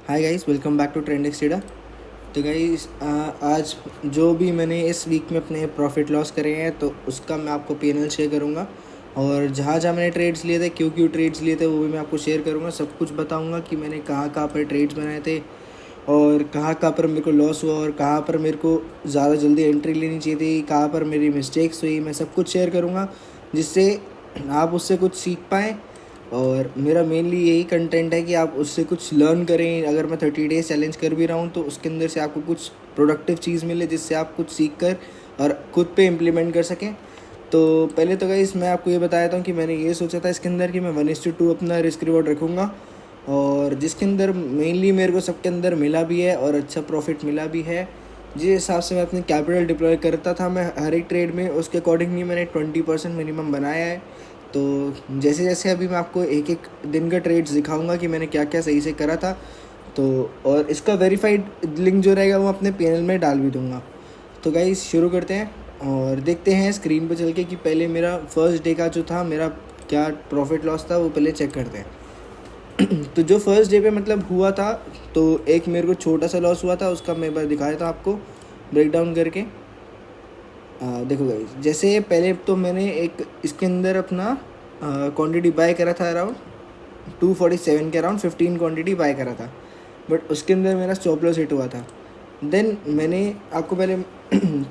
Hi guys, welcome back to trend एक्सीडा। तो guys आज जो भी मैंने इस वीक में अपने प्रॉफिट लॉस करे हैं तो उसका मैं आपको पीएनएल शेयर करूंगा। और जहाँ जहाँ मैंने ट्रेड्स लिए थे, क्यों क्यों ट्रेड्स लिए थे, वो भी मैं आपको शेयर करूंगा। सब कुछ बताऊंगा कि मैंने कहाँ कहाँ पर ट्रेड्स बनाए थे और कहाँ कहाँ पर मेरे को लॉस हुआ और कहाँ पर मेरे को ज़्यादा जल्दी एंट्री लेनी चाहिए थी, कहाँ पर मेरी मिस्टेक्स हुई। मैं सब कुछ शेयर करूँगा जिससे आप उससे कुछ सीख पाएँ। और मेरा मेनली यही कंटेंट है कि आप उससे कुछ लर्न करें। अगर मैं 30 डेज़ चैलेंज कर भी रहा हूँ तो उसके अंदर से आपको कुछ प्रोडक्टिव चीज़ मिले जिससे आप कुछ सीख कर और खुद पे इम्प्लीमेंट कर सकें। तो पहले तो गाइस मैं आपको ये बता देता हूँ कि मैंने ये सोचा था इसके अंदर कि मैं 1:2 अपना रिस्क रिवॉर्ड रखूँगा, और जिसके अंदर मेनली मेरे को सबके अंदर मिला भी है और अच्छा प्रॉफिट मिला भी है। जिस हिसाब से मैं अपनी कैपिटल डिप्लॉय करता था मैं हर एक ट्रेड में, उसके अकॉर्डिंगली मैंने 20% मिनिमम बनाया है। तो जैसे जैसे अभी मैं आपको एक एक दिन का ट्रेड्स दिखाऊंगा कि मैंने क्या क्या सही से करा था। तो और इसका वेरीफाइड लिंक जो रहेगा वो अपने पैनल में डाल भी दूंगा। तो गाइस शुरू करते हैं और देखते हैं स्क्रीन पर चल के कि पहले मेरा फर्स्ट डे का जो था मेरा क्या प्रॉफिट लॉस था वो पहले चेक करते हैं। तो जो फर्स्ट डे पे मतलब हुआ था, तो एक मेरे को छोटा सा लॉस हुआ था, उसका मैं एक बार दिखाया था आपको ब्रेक डाउन करके। देखो गाइस, जैसे पहले तो मैंने एक इसके अंदर अपना क्वांटिटी बाय करा था अराउंड 247 के अराउंड 15 क्वांटिटी बाय करा था, बट उसके अंदर मेरा स्टॉप लॉस हिट हुआ था। देन मैंने आपको पहले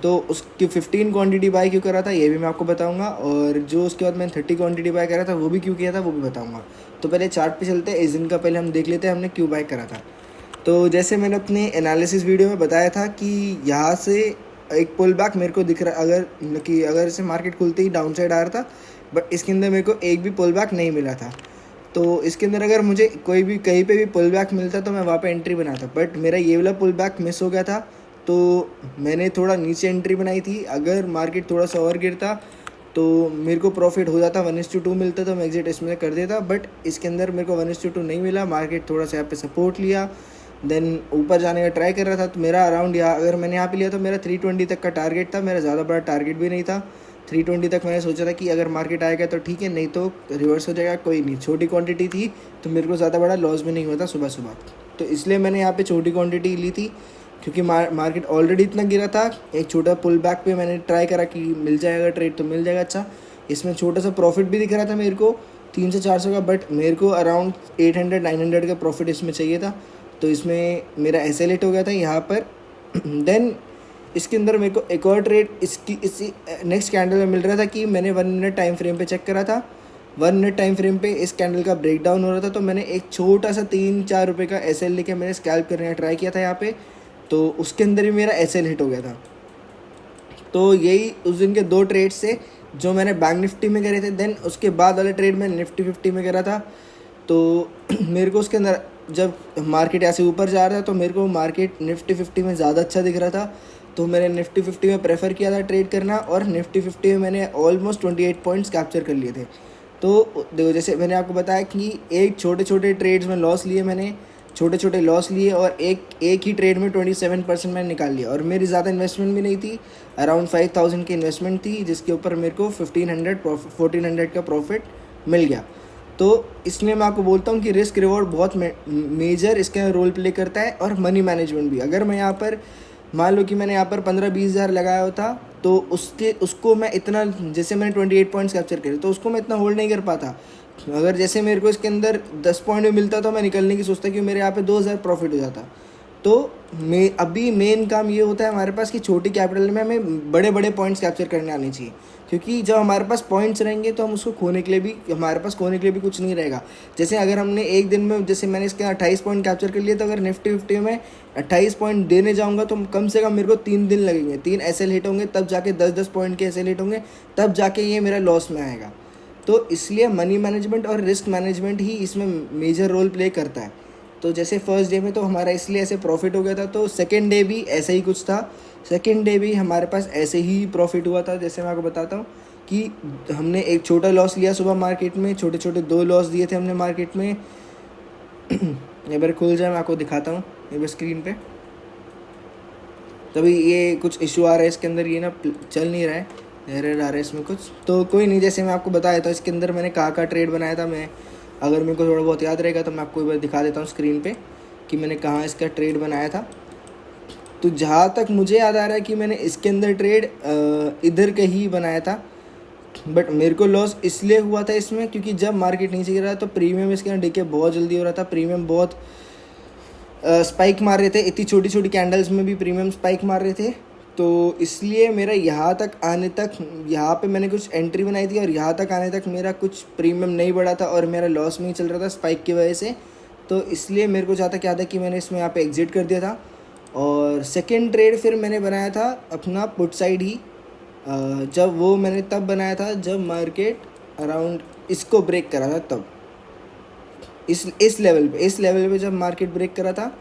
तो उसकी 15 क्वांटिटी बाय क्यों करा था ये भी मैं आपको बताऊंगा, और जो उसके बाद मैंने 30 क्वांटिटी बाय करा था वो भी क्यों किया था वो भी बताऊंगा। तो पहले चार्ट पे चलते हैं, इस दिन का पहले हम देख लेते हैं हमने क्यों बाय करा था। तो जैसे मैंने अपने एनालिसिस वीडियो में बताया था कि यहाँ से एक पुल बैक मेरे को दिख रहा, अगर इसे मार्केट खुलते ही डाउन साइड आ रहा था, बट इसके अंदर मेरे को एक भी पुल बैक नहीं मिला था। तो इसके अंदर अगर मुझे कोई भी कहीं पे भी पुल बैक मिलता तो मैं वहाँ पे एंट्री बनाता, बट मेरा ये वाला पुल बैक मिस हो गया था। तो मैंने थोड़ा नीचे एंट्री बनाई थी। अगर मार्केट थोड़ा सा और गिरता तो मेरे को प्रॉफिट हो जाता, 1:2 मिलता तो मैं एग्जिट इसमें कर देता, बट इसके अंदर मेरे को 1:2 नहीं मिला। मार्केट थोड़ा सा यहाँ पे सपोर्ट लिया, देन ऊपर जाने का ट्राई कर रहा था। तो मेरा अराउंड यहाँ अगर मैंने यहाँ पे लिया तो मेरा 320 तक का टारगेट था। मेरा ज़्यादा बड़ा टारगेट भी नहीं था, 320 तक मैंने सोचा था कि अगर मार्केट आएगा तो ठीक है, नहीं तो रिवर्स हो जाएगा, कोई नहीं। छोटी क्वांटिटी थी तो मेरे को ज़्यादा बड़ा लॉस भी नहीं हुआ था सुबह सुबह, तो इसलिए मैंने यहाँ पे छोटी क्वांटिटी ली थी। क्योंकि मार्केट ऑलरेडी इतना गिरा था, एक छोटा पुल बैक पे मैंने ट्राई करा कि मिल जाएगा ट्रेड तो मिल जाएगा। अच्छा, इसमें छोटा सा प्रॉफिट भी दिख रहा था मेरे को 300-400 का, बट मेरे को अराउंड 800-900 का प्रॉफिट इसमें चाहिए था। तो इसमें मेरा एसेलेट हो गया था यहाँ पर। देन इसके अंदर मेरे को एक और ट्रेड इसी नेक्स्ट कैंडल में मिल रहा था कि मैंने 1 मिनट टाइम फ्रेम पे चेक करा था। 1 मिनट टाइम फ्रेम पे इस कैंडल का ब्रेक डाउन हो रहा था, तो मैंने एक छोटा सा 3-4 रुपये का एस एल लेके मैंने स्कैल्प करने का ट्राई किया था यहाँ पे। तो उसके अंदर भी मेरा एस एल हिट हो गया था। तो यही उस दिन के 2 ट्रेड्स से जो मैंने बैंक निफ्टी में करे थे। देन उसके बाद वाला ट्रेड मैंने निफ्टी 50 में करा था। तो मेरे को उसके अंदर जब मार्केट ऐसे ऊपर जा रहा था तो मेरे को मार्केट निफ्टी 50 में ज़्यादा अच्छा दिख रहा था, तो मैंने निफ्टी 50 में प्रेफर किया था ट्रेड करना, और निफ्टी 50 में मैंने ऑलमोस्ट 28 पॉइंट्स कैप्चर कर लिए थे। तो देखो, जैसे मैंने आपको बताया कि एक छोटे छोटे ट्रेड्स में लॉस लिए मैंने, छोटे छोटे लॉस लिए, और एक ही ट्रेड में 27% मैंने निकाल लिया। और मेरी ज़्यादा इन्वेस्टमेंट भी नहीं थी, अराउंड 5000 की इन्वेस्टमेंट थी, जिसके ऊपर मेरे को 1400 का प्रॉफिट मिल गया। तो इसलिए मैं आपको बोलता हूँ कि रिस्क रिवॉर्ड बहुत मेजर इसका रोल प्ले करता है, और मनी मैनेजमेंट भी। अगर मैं यहाँ पर मान लो कि मैंने यहाँ पर 15-20 हज़ार लगाया होता, तो उसको मैं इतना, जैसे मैंने 28 पॉइंट्स कैप्चर करे तो उसको मैं इतना होल्ड नहीं कर पाता। अगर जैसे मेरे को इसके अंदर 10 पॉइंट भी मिलता तो मैं निकलने की सोचता कि मेरे यहाँ पे 2000 प्रॉफिट हो जाता। तो अभी मेन काम ये होता है हमारे पास कि छोटी कैपिटल में हमें बड़े बड़े पॉइंट्स कैप्चर करने आने चाहिए, क्योंकि जब हमारे पास पॉइंट्स रहेंगे तो हम उसको खोने के लिए भी, हमारे पास खोने के लिए भी कुछ नहीं रहेगा। जैसे अगर हमने एक दिन में, जैसे मैंने इसके 28 पॉइंट कैप्चर कर लिए, तो अगर निफ्टी 50 में 28 पॉइंट देने जाऊँगा तो कम से कम मेरे को 3 दिन लगेंगे, 3 एस एल हिट होंगे, तब जाके 10-10 पॉइंट के एस एल हिट होंगे, तब जाके ये मेरा लॉस में आएगा। तो इसलिए मनी मैनेजमेंट और रिस्क मैनेजमेंट ही इसमें मेजर रोल प्ले करता है। तो जैसे फर्स्ट डे में तो हमारा इसलिए ऐसे प्रॉफिट हो गया था, तो सेकेंड डे भी ऐसा ही कुछ था। सेकेंड डे भी हमारे पास ऐसे ही प्रॉफिट हुआ था। जैसे मैं आपको बताता हूँ कि हमने एक छोटा लॉस लिया सुबह मार्केट में, छोटे छोटे 2 लॉस दिए थे हमने मार्केट में। एक बार खुल जाए, मैं आपको दिखाता हूँ एक बार स्क्रीन पे। तभी ये कुछ इशू आ रहा है इसके अंदर, ये ना चल नहीं रहा है, एरर आ रहा है इसमें कुछ, तो कोई नहीं। जैसे मैं आपको बताया था इसके अंदर मैंने कहाँ ट्रेड बनाया था, मैं अगर मेरे को थोड़ा बहुत याद रहेगा तो मैं आपको एक बार दिखा देता हूँ स्क्रीन पे। कि मैंने कहाँ इसका ट्रेड बनाया था। तो जहाँ तक मुझे याद आ रहा है कि मैंने इसके अंदर ट्रेड इधर का ही बनाया था, बट मेरे को लॉस इसलिए हुआ था इसमें क्योंकि जब मार्केट नीचे गिर रहा तो प्रीमियम इसके अंदर डीके बहुत जल्दी हो रहा था। प्रीमियम बहुत स्पाइक मार रहे थे, इतनी छोटी छोटी कैंडल्स में भी प्रीमियम स्पाइक मार रहे थे। तो इसलिए मेरा यहाँ तक आने तक, यहाँ पे मैंने कुछ एंट्री बनाई थी और यहाँ तक आने तक मेरा कुछ प्रीमियम नहीं बढ़ा था और मेरा लॉस में ही चल रहा था स्पाइक की वजह से। तो इसलिए मेरे को जहाँ तक याद है कि मैंने इसमें यहाँ पे एग्जिट कर दिया था। और सेकेंड ट्रेड फिर मैंने बनाया था अपना पुट साइड ही। जब वो मैंने तब बनाया था जब मार्केट अराउंड इसको ब्रेक करा था, तब इस लेवल पे जब मार्केट ब्रेक करा था,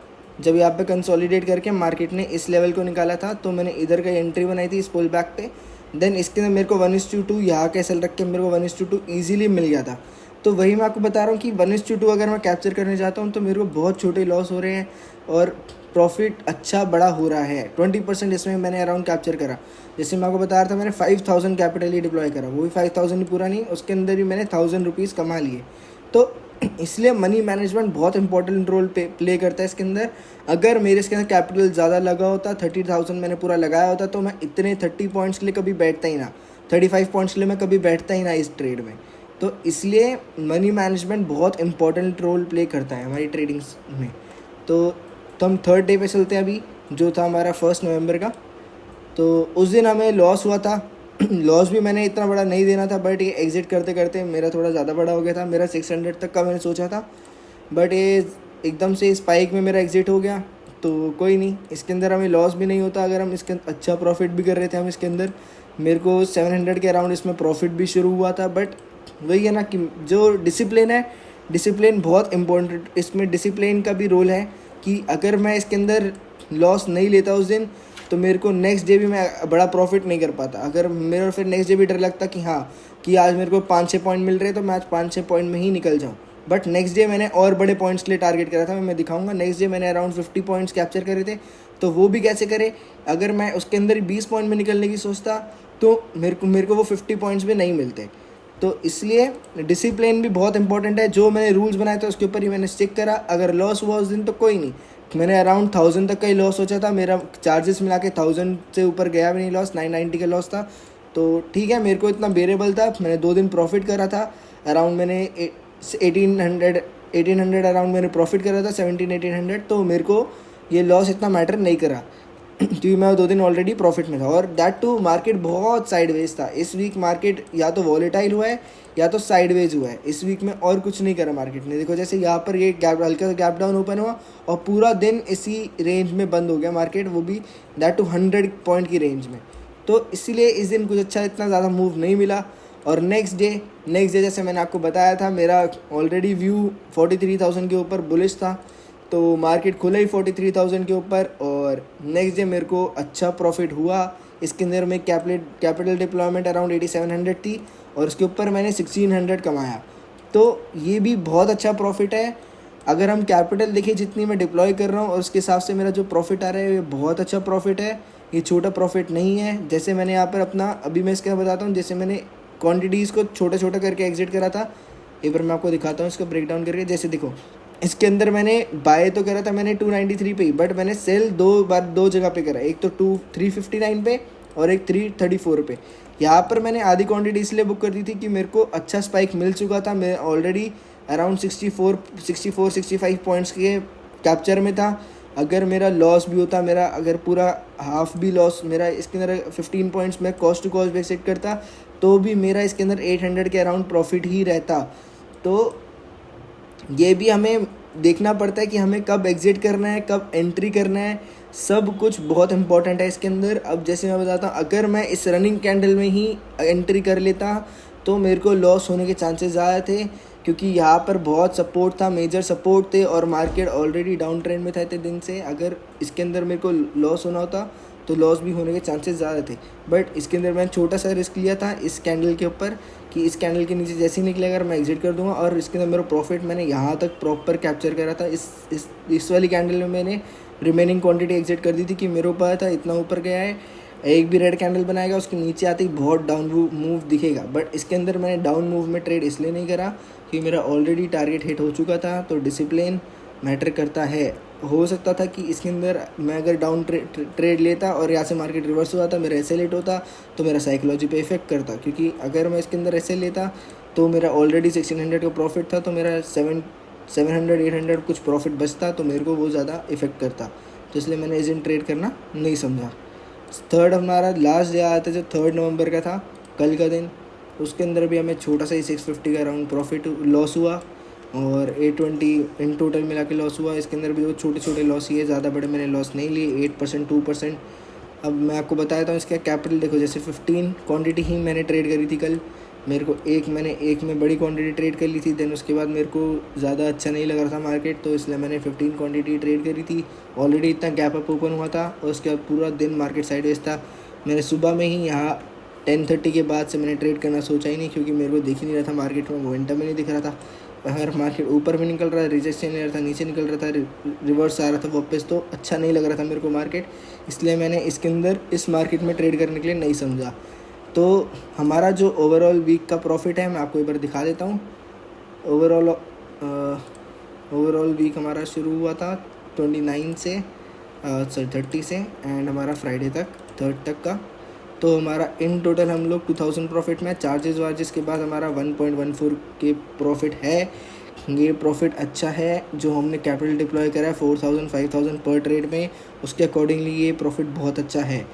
जब यहाँ पे कंसोलिडेट करके मार्केट ने इस लेवल को निकाला था, तो मैंने इधर का एंट्री बनाई थी इस पुल बैक पे। देन इसके अंदर मेरे को 1:2 यहाँ के सेल रख के मेरे को 1:2 ईजिली मिल गया था। तो वही मैं आपको बता रहा हूँ कि 1:2 अगर मैं कैप्चर करने जाता हूँ तो मेरे को बहुत छोटे लॉस हो रहे हैं और प्रॉफिट अच्छा बड़ा हो रहा है। 20% इसमें मैंने अराउंड कैप्चर करा। जैसे मैं आपको बता रहा था मैंने 5000 कैपिटल ही डिप्लॉय करा, वो भी 5000 ही पूरा नहीं, उसके अंदर भी मैंने 1000 रुपीज़ कमा लिए। तो इसलिए मनी मैनेजमेंट बहुत इंपॉर्टेंट रोल प्ले करता है इसके अंदर। अगर मेरे इसके अंदर कैपिटल ज़्यादा लगा होता, 30,000 मैंने पूरा लगाया होता, तो मैं इतने 30 पॉइंट्स के लिए कभी बैठता ही ना, 35 पॉइंट्स के लिए मैं कभी बैठता ही ना इस ट्रेड में। तो इसलिए मनी मैनेजमेंट बहुत इंपॉर्टेंट रोल प्ले करता है हमारी ट्रेडिंग्स में। तो हम थर्ड डे पे चलते हैं अभी, जो था हमारा 1 नवंबर का। तो उस दिन हमें लॉस हुआ था। लॉस भी मैंने इतना बड़ा नहीं देना था, बट ये एग्ज़िट करते करते मेरा थोड़ा ज़्यादा बड़ा हो गया था। मेरा 600 तक का मैंने सोचा था, बट ये एकदम से स्पाइक में मेरा एग्ज़िट हो गया। तो कोई नहीं, इसके अंदर हमें लॉस भी नहीं होता अगर हम इसके अच्छा प्रॉफिट भी कर रहे थे। हम इसके अंदर मेरे को 700 के अराउंड इसमें प्रॉफिट भी शुरू हुआ था। बट वही है ना कि जो डिसिप्लिन है, डिसिप्लिन बहुत इम्पोर्टेंट, इसमें डिसिप्लिन का भी रोल है कि अगर मैं इसके अंदर लॉस नहीं लेता उस दिन, तो मेरे को नेक्स्ट डे भी मैं बड़ा प्रॉफिट नहीं कर पाता। अगर मेरा फिर नेक्स्ट डे भी डर लगता कि हाँ कि आज मेरे को 5-6 पॉइंट मिल रहे हैं तो मैं आज 5-6 पॉइंट में ही निकल जाऊँ। बट नेक्स्ट डे मैंने और बड़े पॉइंट्स के लिए टारगेट करा था, मैं दिखाऊंगा। नेक्स्ट डे मैंने अराउंड 50 पॉइंट्स कैप्चर करे थे। तो वो भी कैसे करे, अगर मैं उसके अंदर 20 पॉइंट में निकलने की सोचता तो मेरे को वो 50 पॉइंट्स भी नहीं मिलते। तो इसलिए डिसिप्लिन भी बहुत इंपॉर्टेंट है। जो मैंने रूल्स बनाए थे उसके ऊपर ही मैंने स्टिक करा। अगर लॉस हुआ उस दिन तो कोई नहीं, मैंने अराउंड 1000 तक का ही लॉस सोचा था। मेरा चार्जेस मिला के 1000 से ऊपर गया भी नहीं लॉस, 990 का लॉस था। तो ठीक है, मेरे को इतना बेरेबल था। मैंने 2 दिन प्रॉफिट करा था अराउंड, मैंने 1800 अराउंड मैंने प्रॉफिट करा था, 1700-1800। तो मेरे को ये लॉस इतना मैटर नहीं करा क्योंकि मैं 2 दिन ऑलरेडी प्रॉफिट में था। और दैट टू मार्केट बहुत साइडवेज था। इस वीक मार्केट या तो वॉलेटाइल हुआ है या तो साइडवेज हुआ है। इस वीक में और कुछ नहीं करा मार्केट ने। देखो जैसे यहाँ पर ये गैप, हल्का सा गैप डाउन ओपन हुआ और पूरा दिन इसी रेंज में बंद हो गया मार्केट, वो भी दैट टू 100 पॉइंट की रेंज में। तो इसीलिए इस दिन कुछ अच्छा इतना ज़्यादा मूव नहीं मिला। और नेक्स्ट डे जैसे मैंने आपको बताया था, मेरा ऑलरेडी व्यू 43,000 के ऊपर बुलिश था। तो मार्केट खुला ही 43,000 के ऊपर और नेक्स्ट डे मेरे को अच्छा प्रॉफिट हुआ। इसके अंदर में कैपिटल डिप्लॉयमेंट अराउंड 8700 थी और उसके ऊपर मैंने 1600 कमाया। तो ये भी बहुत अच्छा प्रॉफिट है। अगर हम कैपिटल देखें जितनी मैं डिप्लॉय कर रहा हूँ और उसके हिसाब से मेरा जो प्रॉफिट आ रहा है ये बहुत अच्छा प्रॉफिट है, ये छोटा प्रॉफिट नहीं है। जैसे मैंने यहाँ पर अपना, अभी मैं इसका बताता हूँ, जैसे मैंने क्वान्टिटीज़ को छोटा छोटा करके एग्जिट करा था। एक बार मैं आपको दिखाता हूँ इसका ब्रेक डाउन करके। जैसे देखो, इसके अंदर मैंने बाय तो करा था मैंने 293 पे ही, बट मैंने सेल 2 जगह पे करा। एक तो 359 पे और एक 334 पे। यहाँ पर मैंने आधी क्वांटिटी इसलिए बुक कर दी थी कि मेरे को अच्छा स्पाइक मिल चुका था। मैं ऑलरेडी अराउंड 64-65 पॉइंट्स के कैप्चर में था। अगर मेरा लॉस भी होता, मेरा अगर पूरा हाफ भी लॉस, मेरा इसके अंदर 15 पॉइंट्स में कॉस्ट टू कॉस्ट बेसिक करता, तो भी मेरा इसके अंदर 800 के अराउंड प्रॉफिट ही रहता। तो ये भी हमें देखना पड़ता है कि हमें कब एग्जिट करना है, कब एंट्री करना है, सब कुछ बहुत इंपॉर्टेंट है इसके अंदर। अब जैसे मैं बताता हूँ, अगर मैं इस रनिंग कैंडल में ही एंट्री कर लेता तो मेरे को लॉस होने के चांसेस ज़्यादा थे, क्योंकि यहाँ पर बहुत सपोर्ट था, मेजर सपोर्ट थे और मार्केट ऑलरेडी डाउन ट्रेंड में था इतने दिन से। अगर इसके अंदर मेरे को लॉस होना होता तो लॉस भी होने के चांसेस ज़्यादा थे। बट इसके अंदर मैंने छोटा सा रिस्क लिया था इस कैंडल के ऊपर कि इस कैंडल के नीचे जैसे ही निकलेगा अगर मैं एग्जिट कर दूंगा। और इसके अंदर मेरा प्रॉफिट मैंने यहाँ तक प्रॉपर कैप्चर करा था। इस वाली कैंडल में मैंने रिमेनिंग क्वांटिटी एग्जिट कर दी थी कि मेरे ऊपर था इतना ऊपर गया है, एक भी रेड कैंडल बनाएगा उसके नीचे आते ही बहुत डाउन मूव दिखेगा। बट इसके अंदर मैंने डाउन मूव में ट्रेड इसलिए नहीं करा कि मेरा ऑलरेडी टारगेट हिट हो चुका था। तो डिसिप्लिन मैटर करता है हो सकता था कि इसके अंदर मैं अगर डाउन ट्रेड लेता और यहाँ से मार्केट रिवर्स हुआ था, मेरा ऐसे लेट होता तो मेरा साइकोलॉजी पे इफेक्ट करता, क्योंकि अगर मैं इसके अंदर ऐसे लेता तो मेरा ऑलरेडी 1600 का प्रॉफिट था, तो मेरा 700 800 कुछ प्रॉफिट बचता, तो मेरे को वो ज़्यादा इफेक्ट करता। तो इसलिए मैंने इस दिन ट्रेड करना नहीं समझा। थर्ड हमारा लास्ट डे आया था जो 3 नवंबर का था, कल का दिन, उसके अंदर भी हमें छोटा सा ही 650 का अराउंड प्रॉफिट लॉस हुआ और 820 इन टोटल मिला के लॉस हुआ। इसके अंदर भी वो छोटे छोटे लॉस ही है, ज़्यादा बड़े मैंने लॉस नहीं लिए, 8% 2%। अब मैं आपको बताता हूँ इसका कैपिटल देखो, जैसे 15 क्वांटिटी ही मैंने ट्रेड करी थी कल, मेरे को मैंने एक में बड़ी क्वांटिटी ट्रेड कर ली थी। देन उसके बाद मेरे को ज़्यादा अच्छा नहीं लग रहा था मार्केट, तो इसलिए मैंने 15 क्वांटिटी ट्रेड करी थी। ऑलरेडी इतना गैप अप ओपन हुआ था और उसके बाद पूरा दिन मार्केट साइडवेज था। मैंने सुबह में ही यहाँ 10:30 के बाद से मैंने ट्रेड करना सोचा ही नहीं, क्योंकि मेरे को दिख ही नहीं रहा था मार्केट में, मोमेंटम ही नहीं दिख रहा था। अगर मार्केट ऊपर भी निकल रहा था, रिजेक्शन ले रहा था, नीचे निकल रहा था, रिवर्स आ रहा था वापस, तो अच्छा नहीं लग रहा था मेरे को मार्केट। इसलिए मैंने इसके अंदर इस मार्केट में ट्रेड करने के लिए नहीं समझा। तो हमारा जो ओवरऑल वीक का प्रॉफिट है मैं आपको एक बार दिखा देता हूँ। ओवरऑल वीक हमारा शुरू हुआ था 29 से 30 से, एंड हमारा फ्राइडे तक 3rd तक का। तो हमारा इन टोटल हम लोग 2000 प्रॉफिट में, चार्जेस वार्जेस के बाद हमारा 1.14 के प्रॉफिट है। ये प्रॉफिट अच्छा है, जो हमने कैपिटल डिप्लॉय करा है 4000 5000 पर ट्रेड में, उसके अकॉर्डिंगली ये प्रॉफिट बहुत अच्छा है।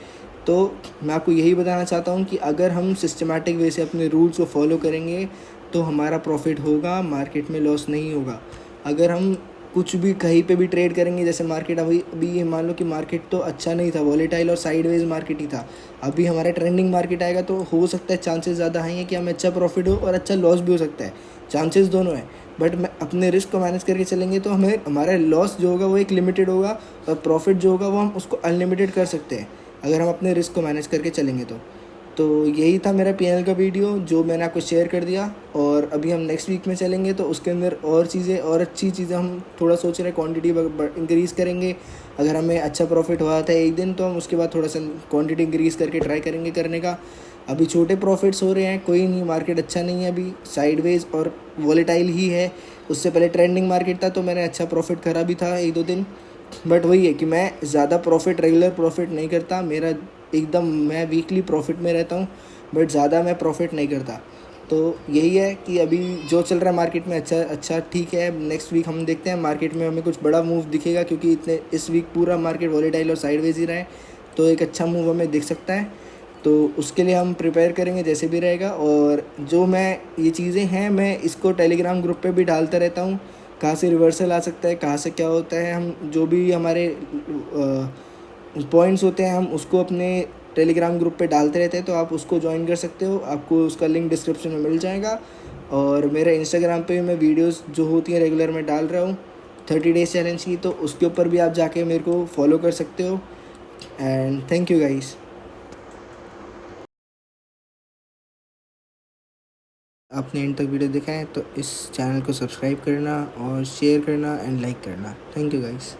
तो मैं आपको यही बताना चाहता हूँ कि अगर हम सिस्टमेटिक वे से अपने रूल्स को फॉलो करेंगे तो हमारा प्रॉफिट होगा, मार्केट में लॉस नहीं होगा। अगर हम कुछ भी कहीं पे भी ट्रेड करेंगे, जैसे मार्केट अभी ये मान लो कि मार्केट तो अच्छा नहीं था, वॉलेटाइल और साइडवेज मार्केट ही था, अभी हमारा ट्रेंडिंग मार्केट आएगा तो हो सकता है, चांसेस ज़्यादा हैं कि हमें अच्छा प्रॉफिट हो और अच्छा लॉस भी हो सकता है, चांसेस दोनों हैं। बट मैं अपने रिस्क को मैनेज करके चलेंगे तो हमें हमारा लॉस जो होगा वो एक लिमिटेड होगा और प्रॉफिट जो होगा वो हम उसको अनलिमिटेड कर सकते हैं, अगर हम अपने रिस्क को मैनेज करके चलेंगे तो यही था मेरा पीएनएल का वीडियो जो मैंने आपको शेयर कर दिया। और अभी हम नेक्स्ट वीक में चलेंगे तो उसके अंदर और चीज़ें और अच्छी चीज़ें हम थोड़ा सोच रहे हैं, क्वांटिटी इंक्रीज़ करेंगे। अगर हमें अच्छा प्रॉफिट हुआ था एक दिन तो हम उसके बाद थोड़ा सा क्वांटिटी इंक्रीज़ करके ट्राई करेंगे करने का। अभी छोटे प्रॉफिट्स हो रहे हैं, कोई नहीं, मार्केट अच्छा नहीं है, अभी साइडवेज और वॉलेटाइल ही है। उससे पहले ट्रेंडिंग मार्केट था तो मैंने अच्छा प्रॉफिट करा भी था 1-2 दिन। बट वही है कि मैं ज़्यादा प्रॉफिट, रेगुलर प्रॉफिट नहीं करता, मेरा एकदम मैं वीकली प्रॉफिट में रहता हूँ, बट ज़्यादा मैं प्रॉफिट नहीं करता। तो यही है कि अभी जो चल रहा है मार्केट में अच्छा ठीक है। नेक्स्ट वीक हम देखते हैं मार्केट में हमें कुछ बड़ा मूव दिखेगा, क्योंकि इस वीक पूरा मार्केट वॉलेटाइल और साइडवेज ही रहा है, तो एक अच्छा मूव हमें दिख सकता है। तो उसके लिए हम प्रिपेयर करेंगे जैसे भी रहेगा। और जो मैं ये चीज़ें हैं मैं इसको टेलीग्राम ग्रुप पे भी डालता रहता हूँ, कहाँ से रिवर्सल आ सकता है, कहाँ से क्या होता है, हम जो भी हमारे पॉइंट्स होते हैं हम उसको अपने टेलीग्राम ग्रुप पे डालते रहते हैं, तो आप उसको ज्वाइन कर सकते हो, आपको उसका लिंक डिस्क्रिप्शन में मिल जाएगा। और मेरे इंस्टाग्राम पे मैं वीडियोस जो होती हैं रेगुलर में डाल रहा हूँ 30 डेज चैलेंज की, तो उसके ऊपर भी आप जाके मेरे को फॉलो कर सकते हो। And thank you guys. आपने एंड तक वीडियो देखा है तो इस चैनल को सब्सक्राइब करना और शेयर करना एंड लाइक करना। Thank you guys.